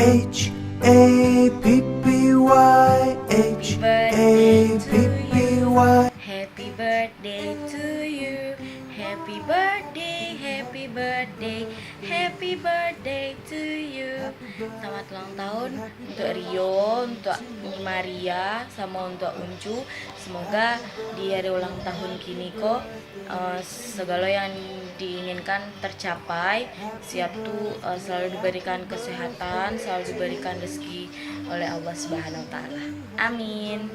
H A P P Y H A P P Y. Happy birthday to you. Happy birthday, happy birthday, happy birthday to you. Selamat ulang tahun untuk Rio, untuk Maria, sama untuk Uncu. Semoga di hari ulang tahun kini kok segala yang diinginkan tercapai. Siap tuh selalu diberikan kesehatan, selalu diberikan rezeki oleh Allah Subhanahu wa taala. Amin.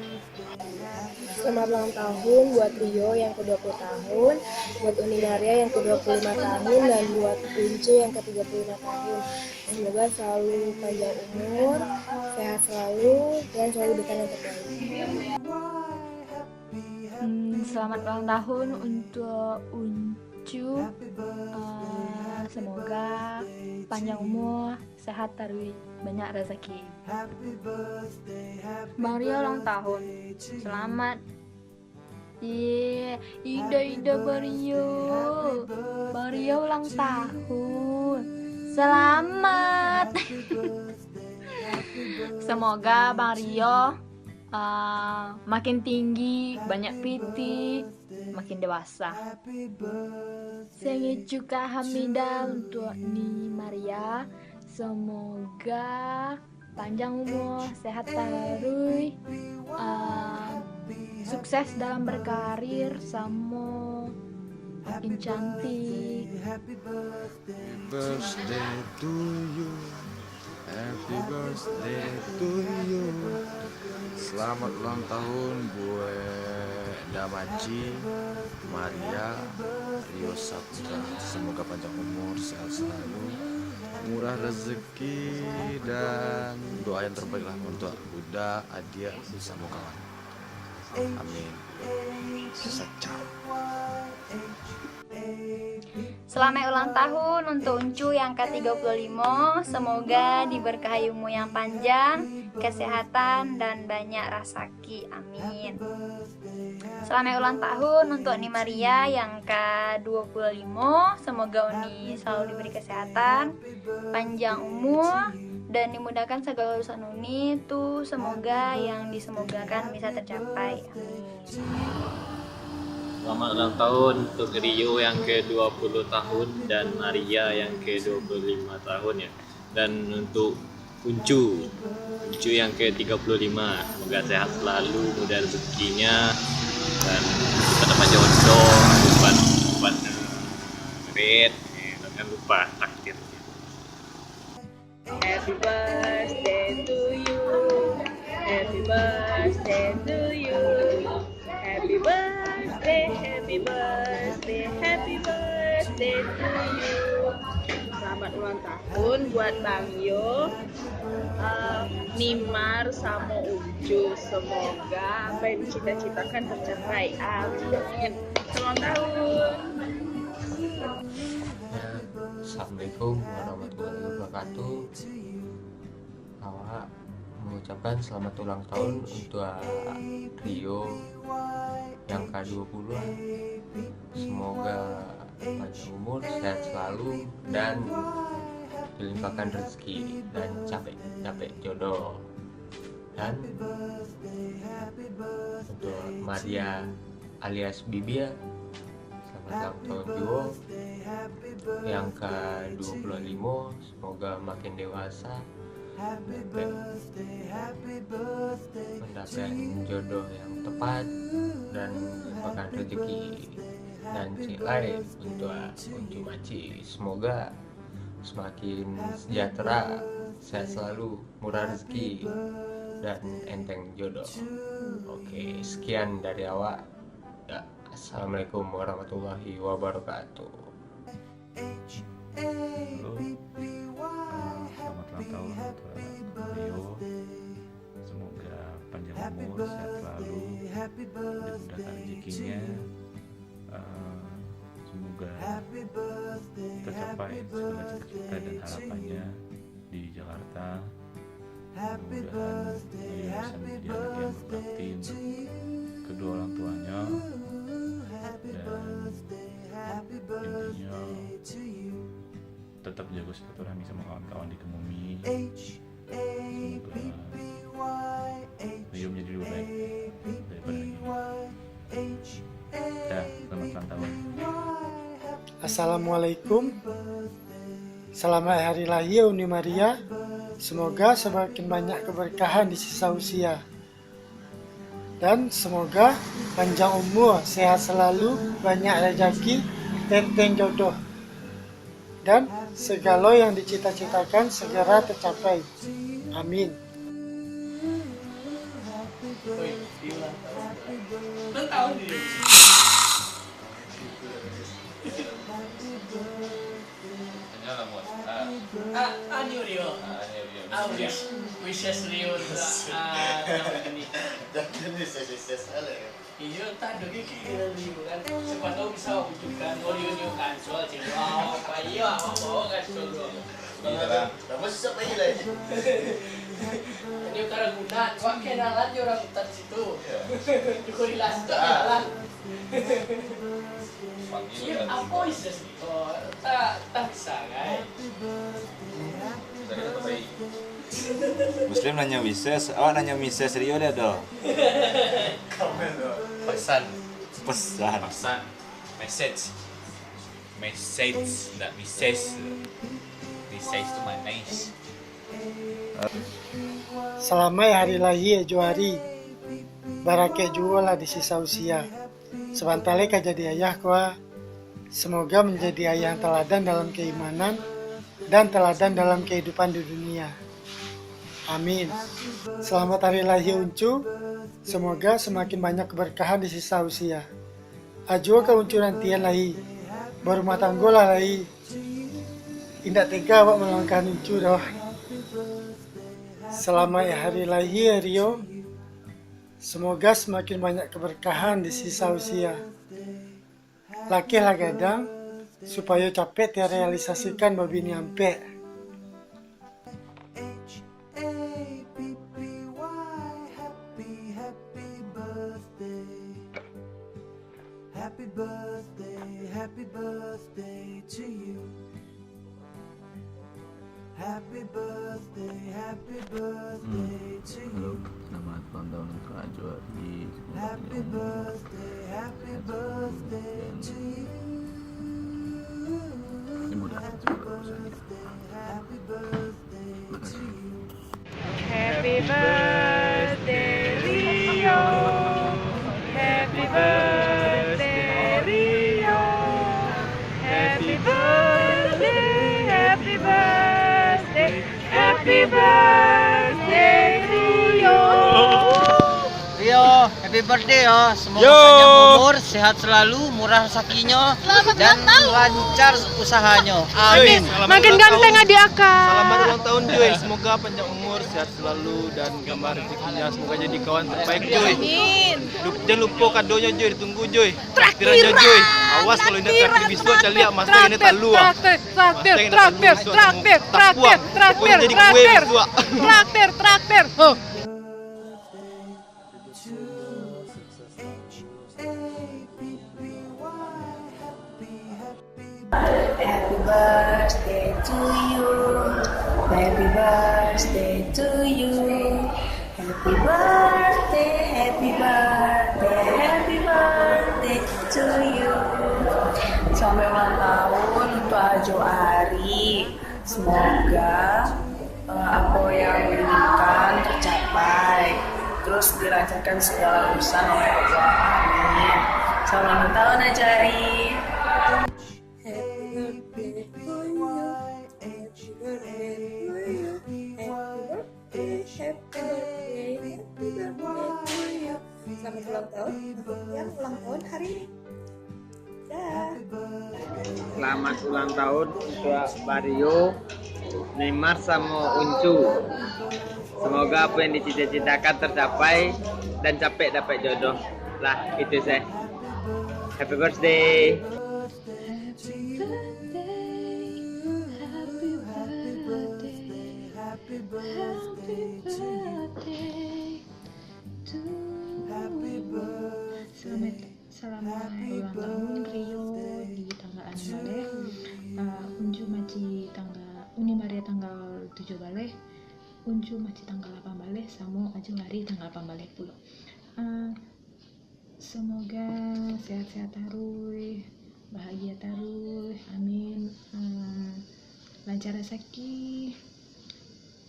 Selamat ulang tahun buat Rio yang ke-20 tahun, buat Uni Maria yang ke-25 tahun, dan buat Uncu yang ke-35 tahun. Semoga selalu panjang umur, sehat selalu, dan selalu diberikan yang terbaik. Selamat ulang tahun untuk Uncu. Semoga panjang umur, sehat, taruh banyak rezeki. Bang Rio ulang tahun. Selamat. Ida Bang Rio. Bang Rio ulang tahun. Selamat. Semoga Bang Rio makin tinggi, banyak piti, makin dewasa. Sengit juga Hamidah untuk Ni Maria. Semoga panjang umur, sehat terus, sukses dalam berkarir, sama makin cantik. Happy birthday to you. Happy birthday to you. Selamat ulang tahun buat Damaji, Maria, Rio Saputra. Semoga panjang umur, sehat selalu, murah rezeki, dan doa yang terbaik lah untuk Buddha, Adia, sama kawan. Amin. Ciao. Selamat ulang tahun untuk Uncu yang ke-35. Semoga diberkahi umur yang panjang, kesehatan, dan banyak rezeki. Amin. Selamat ulang tahun untuk Uni Maria yang ke-25. Semoga Uni selalu diberi kesehatan, panjang umur, dan dimudahkan segala urusan Uni. Itu semoga yang disemogakan bisa tercapai. Amin. Selamat ulang tahun untuk Rio yang ke-20 tahun dan Maria yang ke-25 tahun ya. Dan untuk Uncu yang ke-35, semoga sehat selalu, mudah rezekinya, dan kita dapat jodoh, buat red, jangan lupa takdir. Happy birthday to you. Happy birthday to you. Happy birthday, happy birthday, happy birthday to you. Selamat ulang tahun buat Bang Yo, Nimar, sama Uju. Semoga apa yang dicita-citakan tercapai. Amin. Selamat tahun. Assalamualaikum warahmatullahi wabarakatuh. Awak mengucapkan selamat ulang tahun untuk Rio yang ke-20. Semoga panjang umur, sehat selalu, dan dilimpahkan rezeki dan capek jodoh. Dan untuk Maria alias Bibia, selamat ulang tahun juga yang ke-25. Semoga makin dewasa, mendapatkan jodoh yang tepat dan mendapatkan rezeki. Dan cilai untuk Uncu Maci, semoga semakin sejahtera, sehat selalu, murah rezeki, dan enteng jodoh. Oke, sekian dari awak. Assalamualaikum warahmatullahi wabarakatuh. Halo, selamat ulang tahun untuk Rio. Semoga panjang umur, sehat selalu, dimudahkan rezekinya. Semoga tercapai segala cita-cita dan harapannya di Jakarta. Mudah-mudahan Rio bisa menjadi anak yang berbakti untuk kedua orang tuanya, dan intinya tetap jaga silaturahmi sama kawan-kawan di Kemumin. Rio menjadi lebih baik daripada ini. Ya, selamat ulang tahun. Assalamualaikum. Selamat Hari Lahir Uni Maria. Semoga semakin banyak keberkahan di sisa usia. Dan semoga panjang umur, sehat selalu, banyak rezeki, tenteng jodoh. Dan segala yang dicita-citakan segera tercapai. Amin. Wishes Rio iya tak ada kira Rio kan siapa tahu bisa wujudkan Rio kan soal cewek apa iya apa kan soal tapi siapa ini lagi ini karena guna kok kenalan dia orang hutan situ juga relasi kenalan iya apa wishes Rio tak bisa kan Muslim nanya Mises, awak nanya Mises Rio dia dong. Pesan, message, enggak message itu mah nice. Selamat Hari Lahir Johari. Barakat juga lah di sisa usia. Sebantale kau jadi ayah kau. Semoga menjadi ayah yang teladan dalam keimanan dan teladan dalam kehidupan di dunia. Amin. Selamat Hari Lahir Uncu. Semoga semakin banyak keberkahan di sisa usia. Ajo ke Uncu nantian lahi. Berumah tangga lah lahi. Indak tega awak melangkah Uncu dah. Selamat Hari Lahir Rio. Semoga semakin banyak keberkahan di sisa usia. Lakilah gadang supaya capek terrealisasikan babini ampe. Happy birthday to you. Happy birthday to you. Selamat ulang tahun untuk Ajwari. Happy birthday to you. Happy birthday to you. Happy birthday Rio. Happy birthday Rio. Happy birthday, happy birthday, happy birthday Rio. Rio, happy birthday ya. Semoga panjang umur, sehat selalu, murah rezekinya dan lancar usahanya. Amin. Makin ganteng adik akak. Selamat ulang tahun Joy, semoga panjang umur, sehat selalu dan gambar rezekinya semoga jadi kawan terbaik Joy. Amin. Jangan lupa kadonya Joy, ditunggu Joy. Traktirannya Joy. Awas kalau ini traktir biswa calia masa ini talu ah. Traktir. Happy birthday to you. Happy birthday to you. Happy birthday, happy birthday, happy birthday to you. Selamat ulang tahun untuk Ajo Ari. Semoga apa yang diinginkan tercapai. Terus dilancarkan segala urusan oleh Allah. Amin. Selamat ulang tahun Ajo Ari. Selamat ulang tahun yang ulang tahun hari ini. Selamat ulang tahun untuk Mario, Neymar sama Uncu. Semoga apa yang dicita-citakan tercapai dan capek dapat jodoh. Lah itu saya. Happy birthday. Selamat ulang tahun Rio di tanggal 6 Baleh, Unju Maci tanggal Uni Maria tanggal 7 Baleh, Unju taruh, bahagia taruh, amin. Lancar rezeki,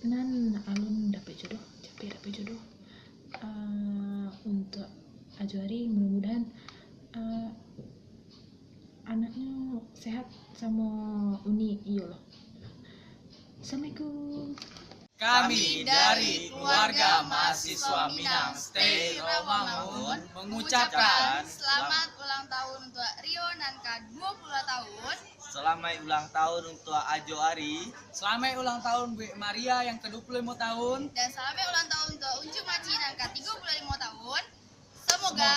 nan alun dapat jodoh, capek dapat jodoh. Untuk Ajuari mudah-mudahan anaknya sehat sama Uni, iya loh. Assalamualaikum. Kami dari keluarga mahasiswa Minang Stay Romangun mengucapkan Selamat ulang tahun untuk Rio Nanka 20 tahun. selamat ulang tahun untuk Ajo Ari. Selamat ulang tahun Bu Maria yang ke-25 tahun. Dan selamat ulang tahun untuk Uncu Maci Nanka 35 tahun. Semoga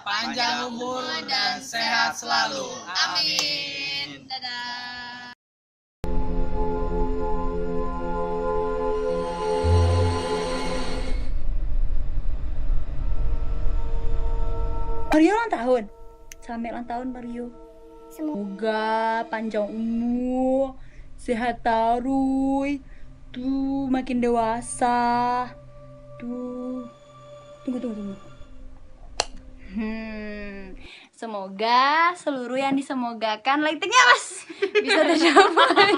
panjang umur dan sehat selalu. Amin. Dadah. Mario ulang tahun. Selamat ulang tahun Mario. Semoga panjang umur, sehat terus, tuh makin dewasa. Tuh. Tunggu. Semoga seluruh yang disemogakan lightingnya mas bisa tercapai.